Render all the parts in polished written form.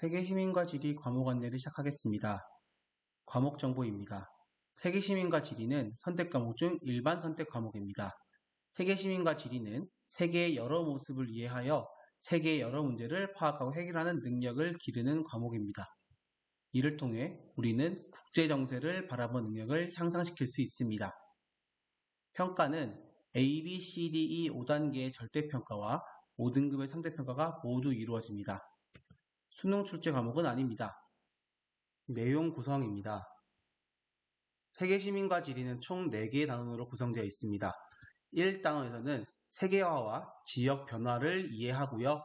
세계시민과 지리 과목 안내를 시작하겠습니다. 과목 정보입니다. 세계시민과 지리는 선택 과목 중 일반 선택 과목입니다. 세계시민과 지리는 세계의 여러 모습을 이해하여 세계의 여러 문제를 파악하고 해결하는 능력을 기르는 과목입니다. 이를 통해 우리는 국제 정세를 바라보는 능력을 향상시킬 수 있습니다. 평가는 A, B, C, D, E 5단계의 절대평가와 5등급의 상대평가가 모두 이루어집니다. 수능 출제 과목은 아닙니다. 내용 구성입니다. 세계시민과 지리는 총 4개의 단원으로 구성되어 있습니다. 1단원에서는 세계화와 지역 변화를 이해하고요.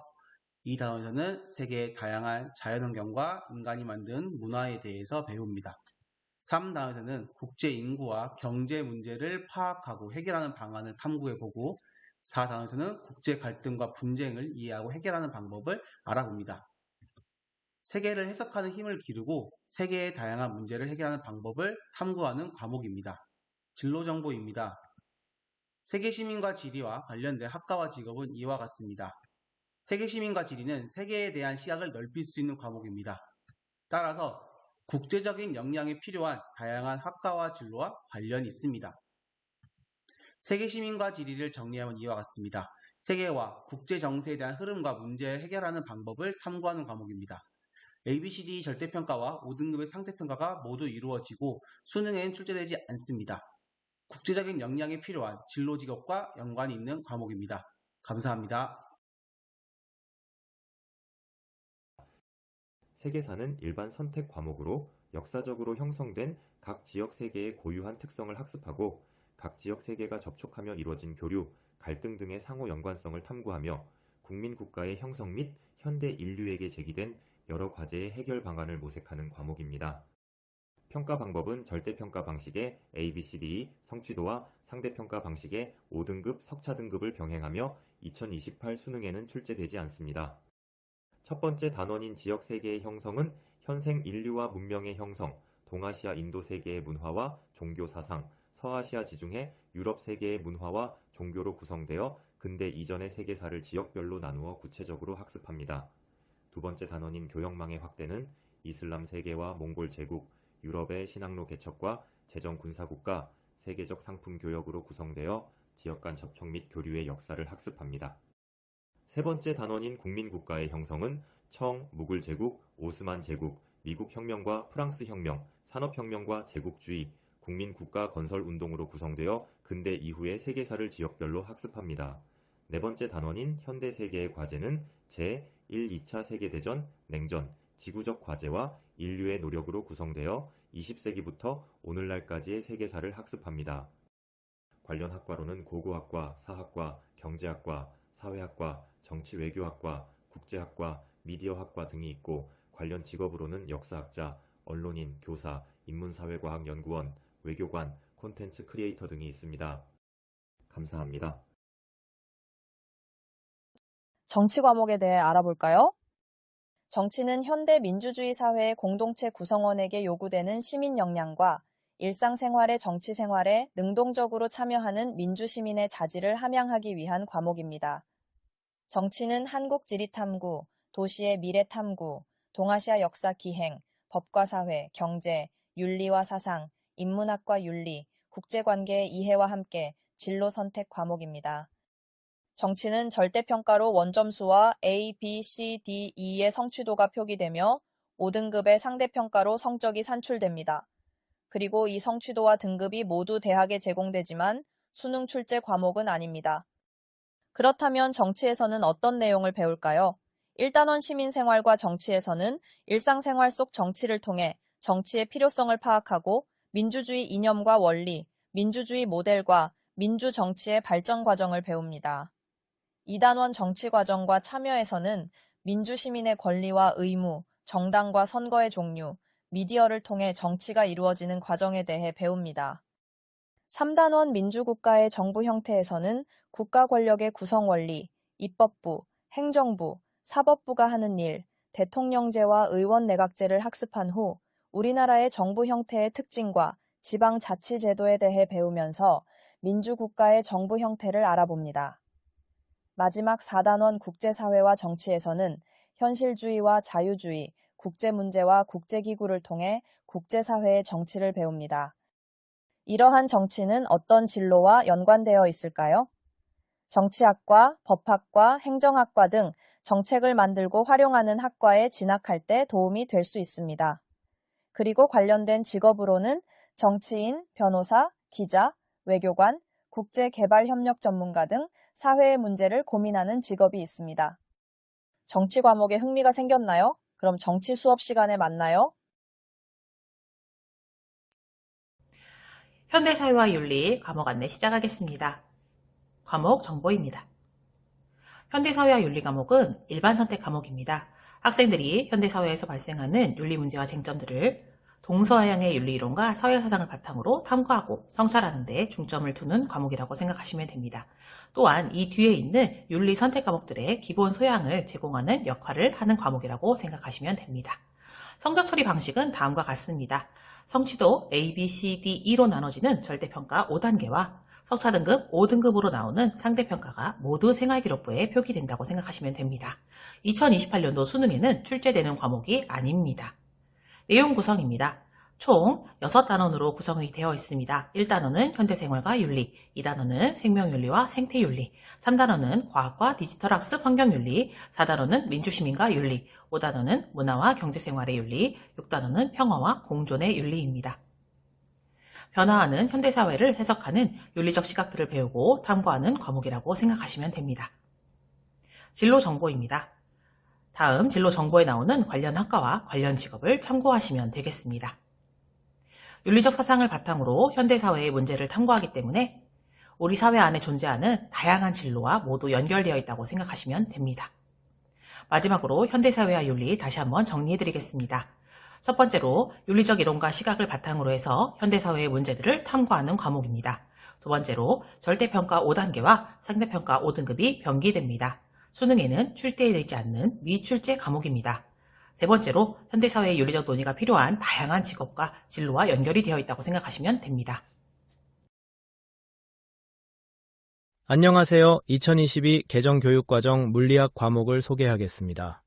2단원에서는 세계의 다양한 자연환경과 인간이 만든 문화에 대해서 배웁니다. 3단원에서는 국제 인구와 경제 문제를 파악하고 해결하는 방안을 탐구해보고 4단원에서는 국제 갈등과 분쟁을 이해하고 해결하는 방법을 알아봅니다. 세계를 해석하는 힘을 기르고 세계의 다양한 문제를 해결하는 방법을 탐구하는 과목입니다. 진로 정보입니다. 세계시민과 지리와 관련된 학과와 직업은 이와 같습니다. 세계시민과 지리는 세계에 대한 시각을 넓힐 수 있는 과목입니다. 따라서 국제적인 역량이 필요한 다양한 학과와 진로와 관련이 있습니다. 세계시민과 지리를 정리하면 이와 같습니다. 세계와 국제 정세에 대한 흐름과 문제를 해결하는 방법을 탐구하는 과목입니다. ABCD 절대평가와 5등급의 상대평가가 모두 이루어지고 수능에는 출제되지 않습니다. 국제적인 역량이 필요한 진로 직업과 연관이 있는 과목입니다. 감사합니다. 세계사는 일반 선택 과목으로 역사적으로 형성된 각 지역 세계의 고유한 특성을 학습하고 각 지역 세계가 접촉하며 이루어진 교류, 갈등 등의 상호 연관성을 탐구하며 국민 국가의 형성 및 현대 인류에게 제기된 여러 과제의 해결 방안을 모색하는 과목입니다. 평가 방법은 절대평가 방식의 ABCD 성취도와 상대평가 방식의 5등급 석차 등급을 병행하며 2028 수능에는 출제되지 않습니다. 첫 번째 단원인 지역 세계의 형성은 현생 인류와 문명의 형성, 동아시아 인도 세계의 문화와 종교 사상, 서아시아 지중해 유럽 세계의 문화와 종교로 구성되어 근대 이전의 세계사를 지역별로 나누어 구체적으로 학습합니다. 두 번째 단원인 교역망의 확대는 이슬람 세계와 몽골 제국, 유럽의 신항로 개척과 제정 군사국가, 세계적 상품 교역으로 구성되어 지역 간 접촉 및 교류의 역사를 학습합니다. 세 번째 단원인 국민국가의 형성은 청, 무굴 제국, 오스만 제국, 미국 혁명과 프랑스 혁명, 산업혁명과 제국주의, 국민국가 건설 운동으로 구성되어 근대 이후의 세계사를 지역별로 학습합니다. 네 번째 단원인 현대세계의 과제는 제1, 2차 세계대전, 냉전, 지구적 과제와 인류의 노력으로 구성되어 20세기부터 오늘날까지의 세계사를 학습합니다. 관련 학과로는 고고학과, 사학과, 경제학과, 사회학과, 정치외교학과, 국제학과, 미디어학과 등이 있고 관련 직업으로는 역사학자, 언론인, 교사, 인문사회과학연구원, 외교관, 콘텐츠 크리에이터 등이 있습니다. 감사합니다. 정치 과목에 대해 알아볼까요? 정치는 현대 민주주의 사회의 공동체 구성원에게 요구되는 시민 역량과 일상생활의 정치 생활에 능동적으로 참여하는 민주시민의 자질을 함양하기 위한 과목입니다. 정치는 한국 지리 탐구, 도시의 미래 탐구, 동아시아 역사 기행, 법과 사회, 경제, 윤리와 사상, 인문학과 윤리, 국제관계의 이해와 함께 진로 선택 과목입니다. 정치는 절대평가로 원점수와 A, B, C, D, E의 성취도가 표기되며 5등급의 상대평가로 성적이 산출됩니다. 그리고 이 성취도와 등급이 모두 대학에 제공되지만 수능 출제 과목은 아닙니다. 그렇다면 정치에서는 어떤 내용을 배울까요? 1단원 시민생활과 정치에서는 일상생활 속 정치를 통해 정치의 필요성을 파악하고 민주주의 이념과 원리, 민주주의 모델과 민주정치의 발전 과정을 배웁니다. 2단원 정치과정과 참여에서는 민주시민의 권리와 의무, 정당과 선거의 종류, 미디어를 통해 정치가 이루어지는 과정에 대해 배웁니다. 3단원 민주국가의 정부 형태에서는 국가 권력의 구성 원리, 입법부, 행정부, 사법부가 하는 일, 대통령제와 의원내각제를 학습한 후 우리나라의 정부 형태의 특징과 지방자치제도에 대해 배우면서 민주국가의 정부 형태를 알아봅니다. 마지막 4단원 국제사회와 정치에서는 현실주의와 자유주의, 국제 문제와 국제기구를 통해 국제사회의 정치를 배웁니다. 이러한 정치는 어떤 진로와 연관되어 있을까요? 정치학과, 법학과, 행정학과 등 정책을 만들고 활용하는 학과에 진학할 때 도움이 될 수 있습니다. 그리고 관련된 직업으로는 정치인, 변호사, 기자, 외교관, 국제개발협력 전문가 등 사회의 문제를 고민하는 직업이 있습니다. 정치 과목에 흥미가 생겼나요? 그럼 정치 수업 시간에 만나요. 현대사회와 윤리 과목 안내 시작하겠습니다. 과목 정보입니다. 현대사회와 윤리 과목은 일반 선택 과목입니다. 학생들이 현대사회에서 발생하는 윤리 문제와 쟁점들을 동서양의 윤리이론과 서열사상을 바탕으로 탐구하고 성찰하는 데 중점을 두는 과목이라고 생각하시면 됩니다. 또한 이 뒤에 있는 윤리 선택 과목들의 기본 소양을 제공하는 역할을 하는 과목이라고 생각하시면 됩니다. 성적 처리 방식은 다음과 같습니다. 성취도 A, B, C, D, E로 나눠지는 절대평가 5단계와 석차 등급 5등급으로 나오는 상대평가가 모두 생활기록부에 표기된다고 생각하시면 됩니다. 2028년도 수능에는 출제되는 과목이 아닙니다. 내용 구성입니다. 총 6단원으로 구성이 되어 있습니다. 1단원은 현대생활과 윤리, 2단원은 생명윤리와 생태윤리, 3단원은 과학과 디지털학습 환경윤리, 4단원은 민주시민과 윤리, 5단원은 문화와 경제생활의 윤리, 6단원은 평화와 공존의 윤리입니다. 변화하는 현대사회를 해석하는 윤리적 시각들을 배우고 탐구하는 과목이라고 생각하시면 됩니다. 진로 정보입니다. 다음 진로 정보에 나오는 관련 학과와 관련 직업을 참고하시면 되겠습니다. 윤리적 사상을 바탕으로 현대사회의 문제를 탐구하기 때문에 우리 사회 안에 존재하는 다양한 진로와 모두 연결되어 있다고 생각하시면 됩니다. 마지막으로 현대사회와 윤리 다시 한번 정리해드리겠습니다. 첫 번째로 윤리적 이론과 시각을 바탕으로 해서 현대사회의 문제들을 탐구하는 과목입니다. 두 번째로 절대평가 5단계와 상대평가 5등급이 병기됩니다. 수능에는 출제되지 않는 미출제 과목입니다. 세 번째로 현대사회의 윤리적 논의가 필요한 다양한 직업과 진로와 연결이 되어 있다고 생각하시면 됩니다. 안녕하세요. 2022 개정교육과정 물리학 과목을 소개하겠습니다.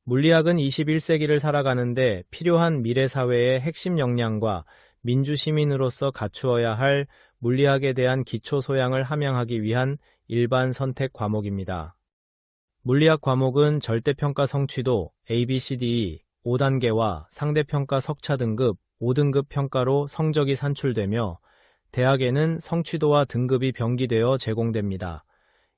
물리학은 21세기를 살아가는데 필요한 미래사회의 핵심 역량과 민주시민으로서 갖추어야 할 물리학에 대한 기초 소양을 함양하기 위한 일반 선택 과목입니다. 물리학 과목은 절대평가 성취도 ABCDE 5단계와 상대평가 석차 등급 5등급 평가로 성적이 산출되며 대학에는 성취도와 등급이 병기되어 제공됩니다.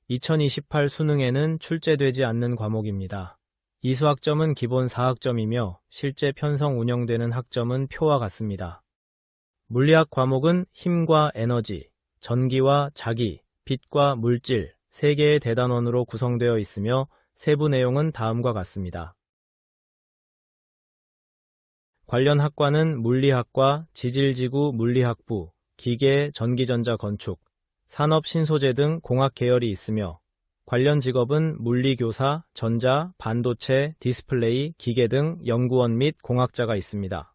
2028 수능에는 출제되지 않는 과목입니다. 이수학점은 기본 4학점이며 실제 편성 운영되는 학점은 표와 같습니다. 물리학 과목은 힘과 에너지, 전기와 자기, 빛과 물질, 3개의 대단원으로 구성되어 있으며 세부 내용은 다음과 같습니다. 관련 학과는 물리학과, 지질지구 물리학부, 기계, 전기전자 건축, 산업 신소재 등 공학 계열이 있으며 관련 직업은 물리교사, 전자, 반도체, 디스플레이, 기계 등 연구원 및 공학자가 있습니다.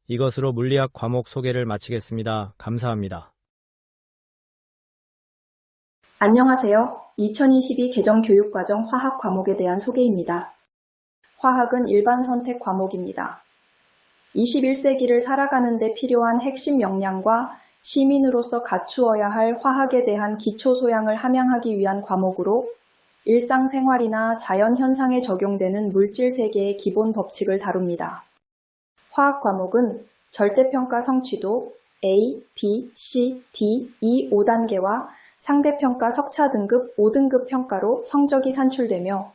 이것으로 물리학 과목 소개를 마치겠습니다. 감사합니다. 안녕하세요. 2022 개정교육과정 화학 과목에 대한 소개입니다. 화학은 일반 선택 과목입니다. 21세기를 살아가는 데 필요한 핵심 역량과 시민으로서 갖추어야 할 화학에 대한 기초 소양을 함양하기 위한 과목으로 일상생활이나 자연현상에 적용되는 물질 세계의 기본 법칙을 다룹니다. 화학 과목은 절대평가 성취도 A, B, C, D, E 5단계와 상대평가 석차 등급 5등급 평가로 성적이 산출되며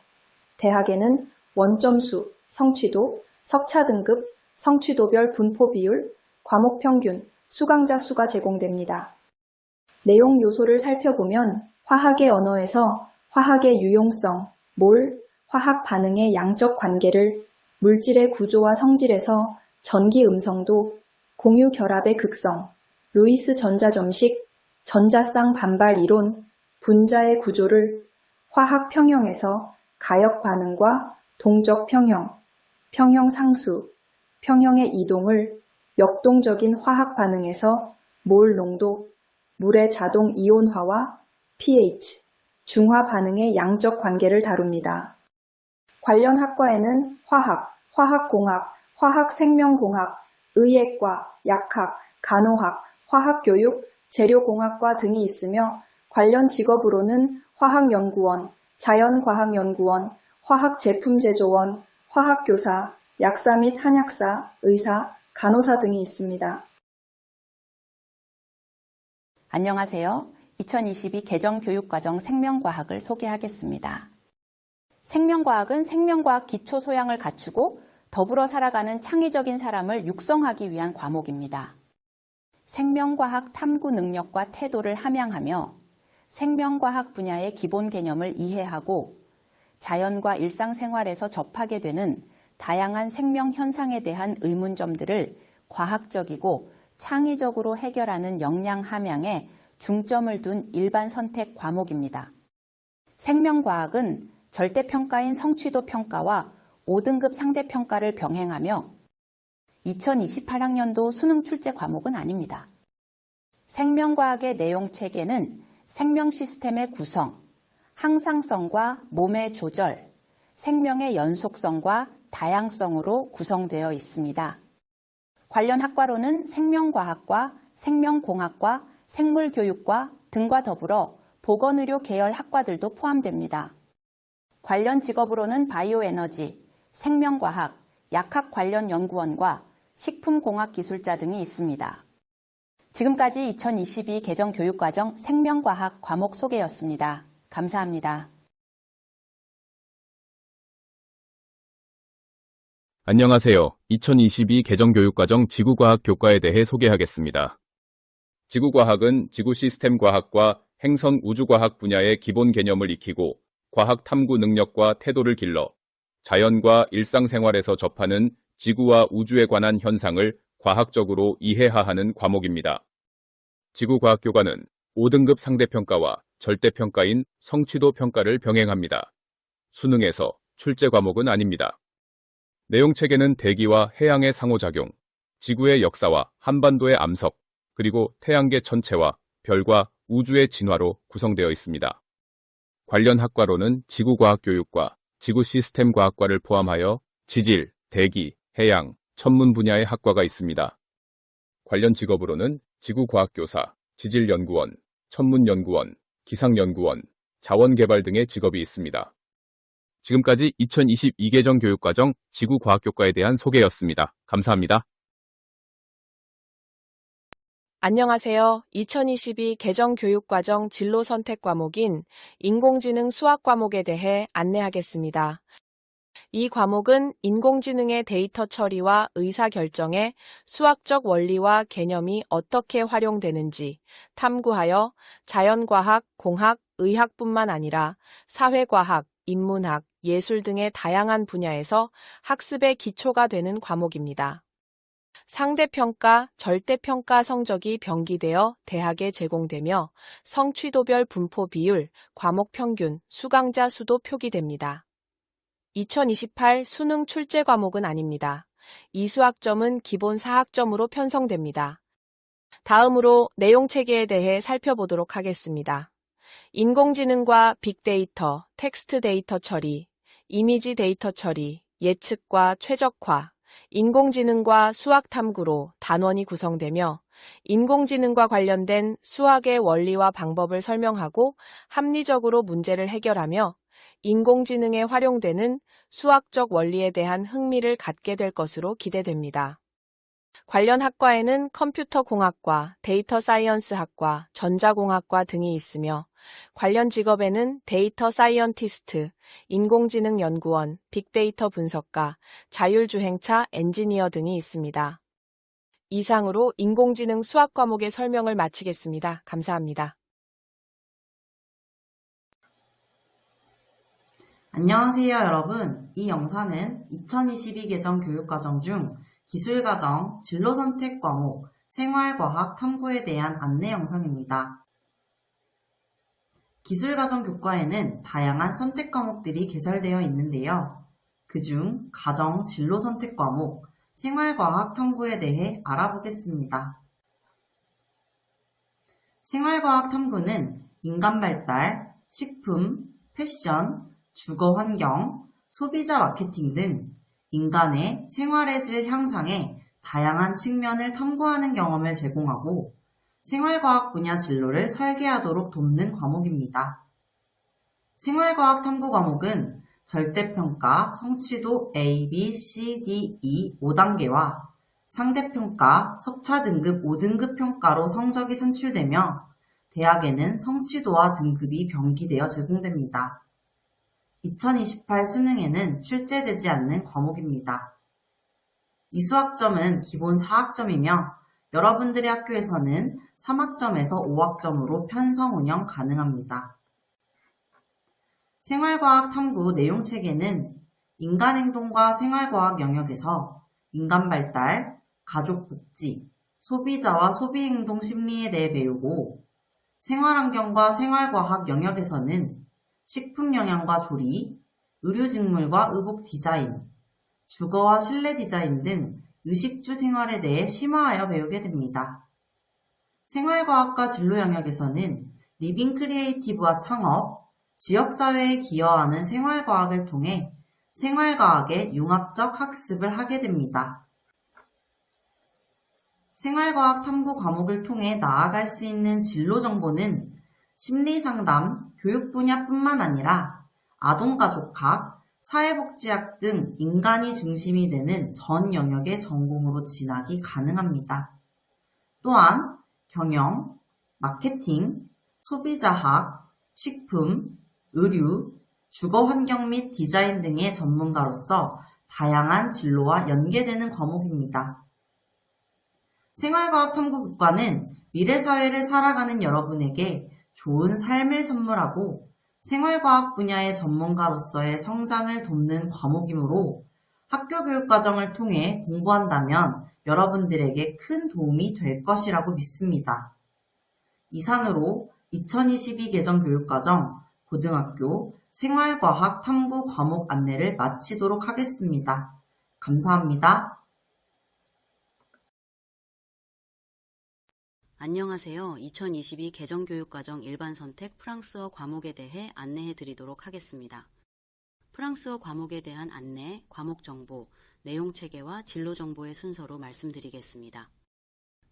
대학에는 원점수, 성취도, 석차 등급, 성취도별 분포 비율, 과목 평균, 수강자 수가 제공됩니다. 내용 요소를 살펴보면 화학의 언어에서 화학의 유용성, 몰, 화학 반응의 양적 관계를 물질의 구조와 성질에서 전기 음성도, 공유 결합의 극성, 루이스 전자점식, 전자쌍 반발 이론, 분자의 구조를 화학 평형에서 가역 반응과 동적 평형, 평형 상수, 평형의 이동을 역동적인 화학 반응에서 몰 농도, 물의 자동 이온화와 pH, 중화 반응의 양적 관계를 다룹니다. 관련 학과에는 화학, 화학공학, 화학생명공학, 의예과, 약학, 간호학, 화학교육, 재료공학과 등이 있으며 관련 직업으로는 화학연구원, 자연과학연구원, 화학제품제조원, 화학교사, 약사 및 한약사, 의사, 간호사 등이 있습니다. 안녕하세요. 2022 개정교육과정 생명과학을 소개하겠습니다. 생명과학은 생명과학 기초 소양을 갖추고 더불어 살아가는 창의적인 사람을 육성하기 위한 과목입니다. 생명과학 탐구 능력과 태도를 함양하며 생명과학 분야의 기본 개념을 이해하고 자연과 일상생활에서 접하게 되는 다양한 생명 현상에 대한 의문점들을 과학적이고 창의적으로 해결하는 역량 함양에 중점을 둔 일반 선택 과목입니다. 생명과학은 절대평가인 성취도 평가와 5등급 상대평가를 병행하며 2028학년도 수능 출제 과목은 아닙니다. 생명과학의 내용 체계는 생명 시스템의 구성, 항상성과 몸의 조절, 생명의 연속성과 다양성으로 구성되어 있습니다. 관련 학과로는 생명과학과 생명공학과 생물교육과 등과 더불어 보건의료 계열 학과들도 포함됩니다. 관련 직업으로는 바이오에너지, 생명과학, 약학 관련 연구원과 식품공학기술자 등이 있습니다. 지금까지 2022 개정교육과정 생명과학 과목 소개였습니다. 감사합니다. 안녕하세요. 2022 개정교육과정 지구과학 교과에 대해 소개하겠습니다. 지구과학은 지구 시스템 과학과 행성 우주과학 분야의 기본 개념을 익히고 과학 탐구 능력과 태도를 길러 자연과 일상생활에서 접하는 지구와 우주에 관한 현상을 과학적으로 이해하는 과목입니다. 지구과학교과는 5등급 상대평가와 절대평가인 성취도 평가를 병행합니다. 수능에서 출제 과목은 아닙니다. 내용체계는 대기와 해양의 상호작용, 지구의 역사와 한반도의 암석, 그리고 태양계 전체와 별과 우주의 진화로 구성되어 있습니다. 관련 학과로는 지구과학교육과 지구시스템과학과를 포함하여 지질, 대기, 해양, 천문 분야의 학과가 있습니다. 관련 직업으로는 지구과학교사, 지질연구원, 천문연구원, 기상연구원, 자원개발 등의 직업이 있습니다. 지금까지 2022 개정교육과정 지구과학교과에 대한 소개였습니다. 감사합니다. 안녕하세요. 2022 개정교육과정 진로 선택 과목인 인공지능 수학 과목에 대해 안내하겠습니다. 이 과목은 인공지능의 데이터 처리와 의사결정에 수학적 원리와 개념이 어떻게 활용되는지 탐구하여 자연과학, 공학, 의학뿐만 아니라 사회과학, 인문학, 예술 등의 다양한 분야에서 학습의 기초가 되는 과목입니다. 상대평가, 절대평가 성적이 병기되어 대학에 제공되며 성취도별 분포 비율, 과목 평균, 수강자 수도 표기됩니다. 2028 수능 출제 과목은 아닙니다. 이 수학점은 기본 4학점으로 편성됩니다. 다음으로 내용체계에 대해 살펴보도록 하겠습니다. 인공지능과 빅데이터, 텍스트 데이터 처리, 이미지 데이터 처리, 예측과 최적화, 인공지능과 수학 탐구로 단원이 구성되며 인공지능과 관련된 수학의 원리와 방법을 설명하고 합리적으로 문제를 해결하며 인공지능에 활용되는 수학적 원리에 대한 흥미를 갖게 될 것으로 기대됩니다. 관련 학과에는 컴퓨터공학과, 데이터 사이언스학과, 전자공학과 등이 있으며 관련 직업에는 데이터 사이언티스트, 인공지능 연구원, 빅데이터 분석가, 자율주행차 엔지니어 등이 있습니다. 이상으로 인공지능 수학 과목의 설명을 마치겠습니다. 감사합니다. 안녕하세요 여러분. 이 영상은 2022 개정 교육과정 중 기술과정 진로선택 과목 생활과학 탐구에 대한 안내 영상입니다. 기술과정 교과에는 다양한 선택 과목들이 개설되어 있는데요. 그중 가정 진로선택 과목 생활과학 탐구에 대해 알아보겠습니다. 생활과학 탐구는 인간발달, 식품, 패션, 주거환경, 소비자 마케팅 등 인간의 생활의 질 향상에 다양한 측면을 탐구하는 경험을 제공하고 생활과학 분야 진로를 설계하도록 돕는 과목입니다. 생활과학 탐구 과목은 절대평가 성취도 A, B, C, D, E 5단계와 상대평가 석차 등급 5등급 평가로 성적이 산출되며 대학에는 성취도와 등급이 병기되어 제공됩니다. 2028 수능에는 출제되지 않는 과목입니다. 이 수학점은 기본 4학점이며 여러분들의 학교에서는 3학점에서 5학점으로 편성 운영 가능합니다. 생활과학 탐구 내용체계는 인간행동과 생활과학 영역에서 인간발달, 가족복지, 소비자와 소비행동 심리에 대해 배우고 생활환경과 생활과학 영역에서는 식품영양과 조리, 의류직물과 의복 디자인, 주거와 실내 디자인 등 의식주 생활에 대해 심화하여 배우게 됩니다. 생활과학과 진로 영역에서는 리빙 크리에이티브와 창업, 지역사회에 기여하는 생활과학을 통해 생활과학의 융합적 학습을 하게 됩니다. 생활과학 탐구 과목을 통해 나아갈 수 있는 진로 정보는 심리상담, 교육 분야뿐만 아니라 아동가족학, 사회복지학 등 인간이 중심이 되는 전 영역의 전공으로 진학이 가능합니다. 또한 경영, 마케팅, 소비자학, 식품, 의류, 주거환경 및 디자인 등의 전문가로서 다양한 진로와 연계되는 과목입니다. 생활과학 탐구교과는 미래사회를 살아가는 여러분에게 좋은 삶을 선물하고 생활과학 분야의 전문가로서의 성장을 돕는 과목이므로 학교 교육과정을 통해 공부한다면 여러분들에게 큰 도움이 될 것이라고 믿습니다. 이상으로 2022 개정 교육과정 고등학교 생활과학 탐구 과목 안내를 마치도록 하겠습니다. 감사합니다. 안녕하세요. 2022 개정교육과정 일반선택 프랑스어 과목에 대해 안내해 드리도록 하겠습니다. 프랑스어 과목에 대한 안내, 과목 정보, 내용 체계와 진로 정보의 순서로 말씀드리겠습니다.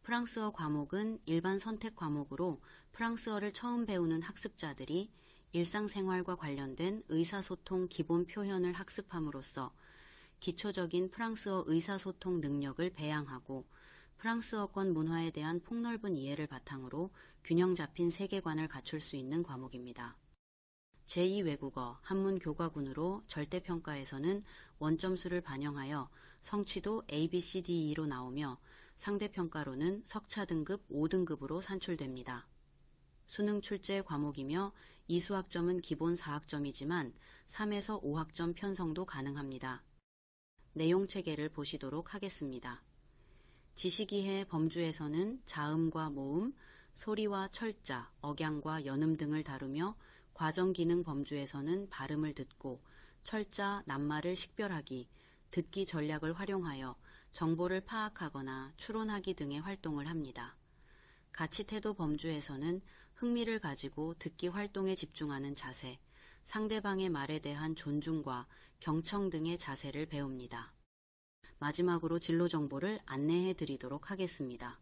프랑스어 과목은 일반 선택 과목으로 프랑스어를 처음 배우는 학습자들이 일상생활과 관련된 의사소통 기본 표현을 학습함으로써 기초적인 프랑스어 의사소통 능력을 배양하고 프랑스어권 문화에 대한 폭넓은 이해를 바탕으로 균형 잡힌 세계관을 갖출 수 있는 과목입니다. 제2외국어 한문 교과군으로 절대평가에서는 원점수를 반영하여 성취도 ABCDE로 나오며 상대평가로는 석차 등급 5등급으로 산출됩니다. 수능 출제 과목이며 이 수학점은 기본 4학점이지만 3에서 5학점 편성도 가능합니다. 내용 체계를 보시도록 하겠습니다. 지식이해 범주에서는 자음과 모음, 소리와 철자, 억양과 연음 등을 다루며 과정기능 범주에서는 발음을 듣고 철자, 낱말을 식별하기, 듣기 전략을 활용하여 정보를 파악하거나 추론하기 등의 활동을 합니다. 가치태도 범주에서는 흥미를 가지고 듣기 활동에 집중하는 자세, 상대방의 말에 대한 존중과 경청 등의 자세를 배웁니다. 마지막으로 진로 정보를 안내해 드리도록 하겠습니다.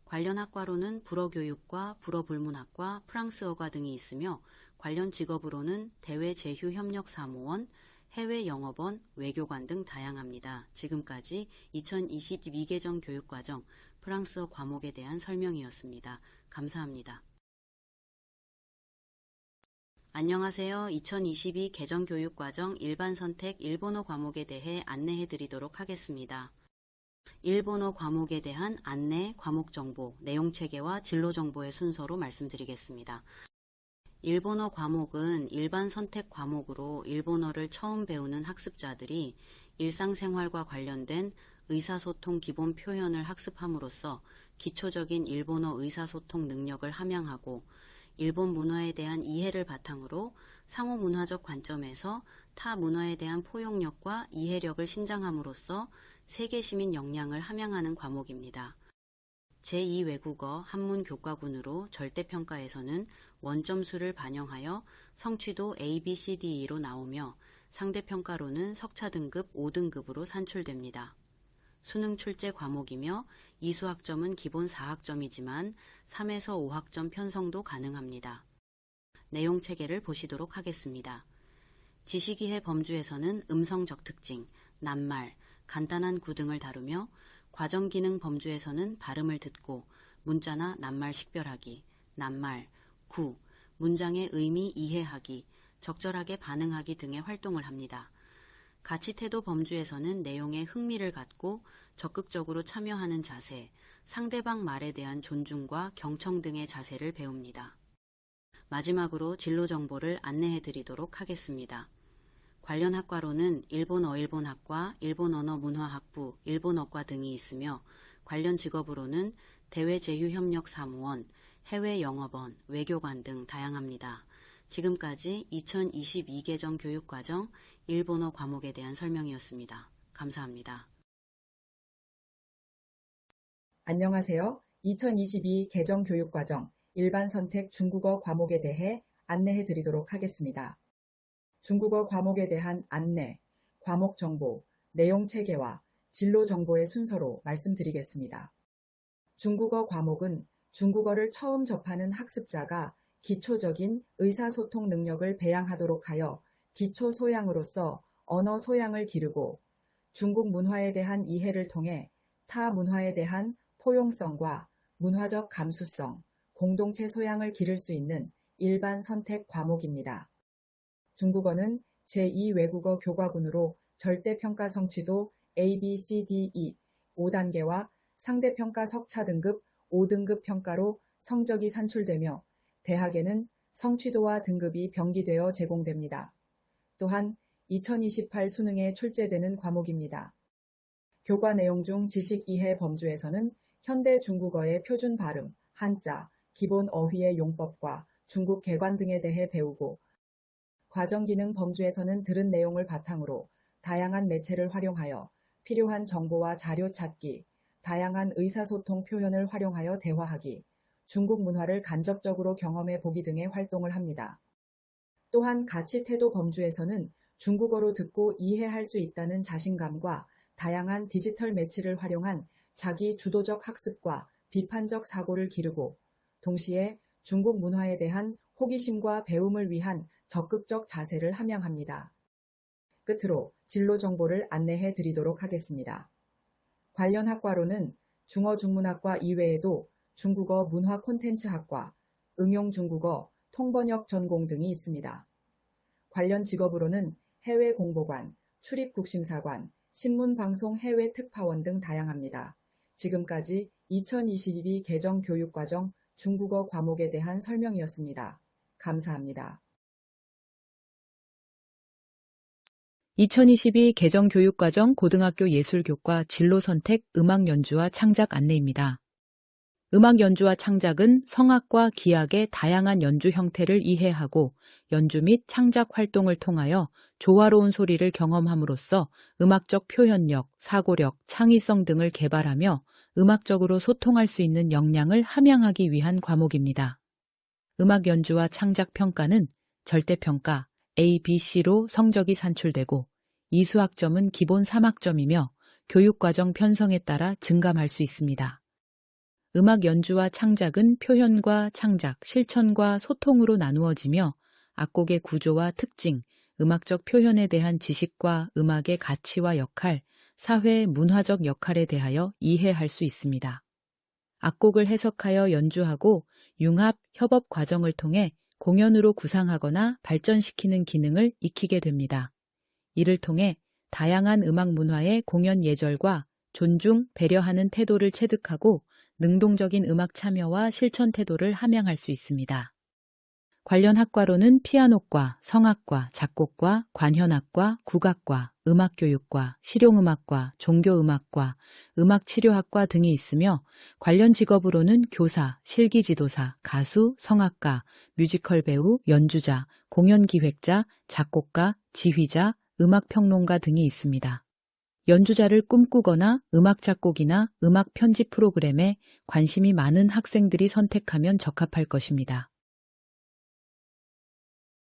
관련 학과로는 불어교육과 불어불문학과, 프랑스어과 등이 있으며 관련 직업으로는 대외제휴협력사무원, 해외영업원, 외교관 등 다양합니다. 지금까지 2022 개정 교육과정 프랑스어 과목에 대한 설명이었습니다. 감사합니다. 안녕하세요. 2022 개정 교육과정 일반선택 일본어 과목에 대해 안내해 드리도록 하겠습니다. 일본어 과목에 대한 안내, 과목 정보, 내용 체계와 진로 정보의 순서로 말씀드리겠습니다. 일본어 과목은 일반 선택 과목으로 일본어를 처음 배우는 학습자들이 일상생활과 관련된 의사소통 기본 표현을 학습함으로써 기초적인 일본어 의사소통 능력을 함양하고 일본 문화에 대한 이해를 바탕으로 상호 문화적 관점에서 타 문화에 대한 포용력과 이해력을 신장함으로써 세계 시민 역량을 함양하는 과목입니다. 제2외국어 한문 교과군으로 절대평가에서는 원점수를 반영하여 성취도 ABCDE로 나오며 상대평가로는 석차 등급 5등급으로 산출됩니다. 수능 출제 과목이며 이수학점은 기본 4학점이지만 3에서 5학점 편성도 가능합니다. 내용 체계를 보시도록 하겠습니다. 지식이해 범주에서는 음성적 특징, 낱말, 간단한 구 등을 다루며 과정기능 범주에서는 발음을 듣고 문자나 낱말 식별하기, 낱말, 구, 문장의 의미 이해하기, 적절하게 반응하기 등의 활동을 합니다. 가치태도 범주에서는 내용에 흥미를 갖고 적극적으로 참여하는 자세, 상대방 말에 대한 존중과 경청 등의 자세를 배웁니다. 마지막으로 진로 정보를 안내해 드리도록 하겠습니다. 관련 학과로는 일본어일본학과, 일본언어문화학부, 일본어과 등이 있으며 관련 직업으로는 대외제휴협력사무원, 해외영업원, 외교관 등 다양합니다. 지금까지 2022 개정 교육과정 일본어 과목에 대한 설명이었습니다. 감사합니다. 안녕하세요. 2022 개정 교육과정 일반 선택 중국어 과목에 대해 안내해 드리도록 하겠습니다. 중국어 과목에 대한 안내, 과목 정보, 내용 체계와 진로 정보의 순서로 말씀드리겠습니다. 중국어 과목은 중국어를 처음 접하는 학습자가 기초적인 의사소통 능력을 배양하도록 하여 기초 소양으로서 언어 소양을 기르고 중국 문화에 대한 이해를 통해 타 문화에 대한 포용성과 문화적 감수성, 공동체 소양을 기를 수 있는 일반 선택 과목입니다. 중국어는 제2외국어 교과군으로 절대평가 성취도 A, B, C, D, E 5단계와 상대평가 석차 등급 5등급 평가로 성적이 산출되며 대학에는 성취도와 등급이 병기되어 제공됩니다. 또한 2028 수능에 출제되는 과목입니다. 교과 내용 중 지식 이해 범주에서는 현대 중국어의 표준 발음, 한자, 기본 어휘의 용법과 중국 개관 등에 대해 배우고 과정 기능 범주에서는 들은 내용을 바탕으로 다양한 매체를 활용하여 필요한 정보와 자료 찾기, 다양한 의사소통 표현을 활용하여 대화하기, 중국 문화를 간접적으로 경험해 보기 등의 활동을 합니다. 또한 가치 태도 범주에서는 중국어로 듣고 이해할 수 있다는 자신감과 다양한 디지털 매체를 활용한 자기 주도적 학습과 비판적 사고를 기르고 동시에 중국 문화에 대한 호기심과 배움을 위한 적극적 자세를 함양합니다. 끝으로 진로 정보를 안내해 드리도록 하겠습니다. 관련 학과로는 중어중문학과 이외에도 중국어 문화 콘텐츠학과, 응용중국어, 통번역 전공 등이 있습니다. 관련 직업으로는 해외 공보관, 출입국심사관, 신문방송 해외 특파원 등 다양합니다. 지금까지 2022 개정 교육과정 중국어 과목에 대한 설명이었습니다. 감사합니다. 2022 개정 교육과정 고등학교 예술교과 진로 선택 음악 연주와 창작 안내입니다. 음악 연주와 창작은 성악과 기악의 다양한 연주 형태를 이해하고 연주 및 창작 활동을 통하여 조화로운 소리를 경험함으로써 음악적 표현력, 사고력, 창의성 등을 개발하며 음악적으로 소통할 수 있는 역량을 함양하기 위한 과목입니다. 음악 연주와 창작 평가는 절대평가 A, B, C로 성적이 산출되고 이수학점은 기본 3학점이며 교육과정 편성에 따라 증감할 수 있습니다. 음악 연주와 창작은 표현과 창작, 실천과 소통으로 나누어지며 악곡의 구조와 특징, 음악적 표현에 대한 지식과 음악의 가치와 역할, 사회의 문화적 역할에 대하여 이해할 수 있습니다. 악곡을 해석하여 연주하고 융합, 협업 과정을 통해 공연으로 구상하거나 발전시키는 기능을 익히게 됩니다. 이를 통해 다양한 음악 문화의 공연 예절과 존중, 배려하는 태도를 체득하고 능동적인 음악 참여와 실천 태도를 함양할 수 있습니다. 관련 학과로는 피아노과, 성악과, 작곡과, 관현악과, 국악과, 음악교육과, 실용음악과, 종교음악과, 음악치료학과 등이 있으며 관련 직업으로는 교사, 실기지도사, 가수, 성악가, 뮤지컬 배우, 연주자, 공연기획자, 작곡가, 지휘자, 음악평론가 등이 있습니다. 연주자를 꿈꾸거나 음악 작곡이나 음악 편집 프로그램에 관심이 많은 학생들이 선택하면 적합할 것입니다.